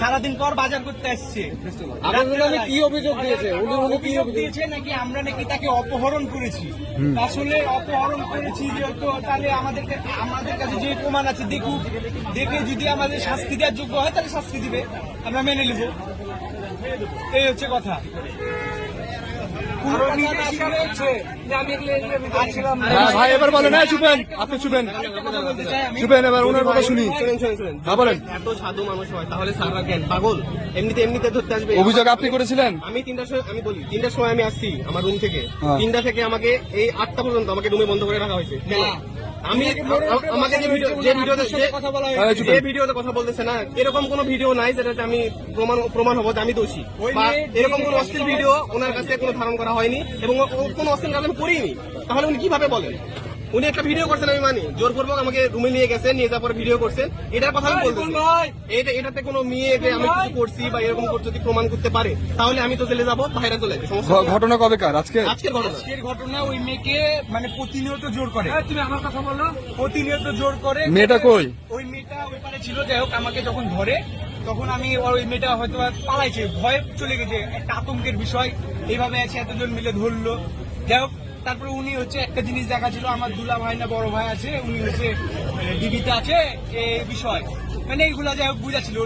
সারাদিন পর বাজার করতে আসছে। কি অভিযোগ দিয়েছে? অভিযোগ দিয়েছে নাকি আমরা নাকি তাকে অপহরণ করেছি। আসলে অপহরণ করেছি যেহেতু তাহলে আমাদের কাছে যে প্রমাণ আছে দেখুক, দেখে যদি আমাদের শাস্তি দেওয়ার যোগ্য হয় তাহলে শাস্তি দিবে, আমরা মেনে নেব। এই হচ্ছে কথা। ভাই এবার বলেন, চুপেন, আপনি চুপেন, চুপেন, এবার ওনার কথা শুনি। বলেন। এত সাধু মানুষ হয় তাহলে সারা কেন পাগল? এমনিতে ধরতে আসবে। অভিযোগ আপনি করেছিলেন? আমি 3টার সময় আমি আসছি আমার রুম থেকে। 3টা থেকে আমাকে এই 8টা পর্যন্ত আমাকে রুমে বন্ধ করে রাখা হয়েছে। কেন? আমাকে যে ভিডিওতে কথা বলতেছে না, এরকম কোন ভিডিও নাই যেটাতে আমি প্রমাণ হবো যে আমি দোষী, বা এরকম কোন অশ্লীল ভিডিও ওনার কাছে কোনো ধারণ করা হয়নি এবং কোন অশ্লীল কাজ আমি করিনি। তাহলে উনি কিভাবে বলেন? উনি একটা ভিডিও করছেন, আমি মানি, জোরপূর্বক আমাকে রুমে নিয়ে গেছেন, নিয়ে যাওয়ার পরে ভিডিও করছেন, এটার কথা আমি বলতেছি। এটাতে কোনো মেয়ে আমি কিছু করছি বা এরকম যদি প্রমাণ করতে পারে তাহলে আমি তো জেলে যাবো, বাইরে চলে যাবো। ঘটনা কবেকার? আজকের ঘটনা। ওই মেয়েকে মানে প্রতিনিয়ত জোর করে। তুমি আমার কথা বলো। প্রতিনিয়ত জোর করে। মেয়েটা কই? ওই মেয়েটা ওই পারে ছিল। যাই হোক, আমাকে যখন ধরে তখন আমি ওই মেয়েটা হয়তো পালাইছে, ভয়ে চলে গেছে, একটা আতঙ্কের বিষয়। এইভাবে আছে, এতজন মিলে ধরলো। যাই হোক, তারপরে উনি হচ্ছে একটা জিনিস দেখা ছিল, আমার দুলা ভাই না বড় ভাই আছে, উনি হচ্ছে ডিবিতে আছে, এই বিষয় মানে এইগুলা যাই হোক বুঝাছিল।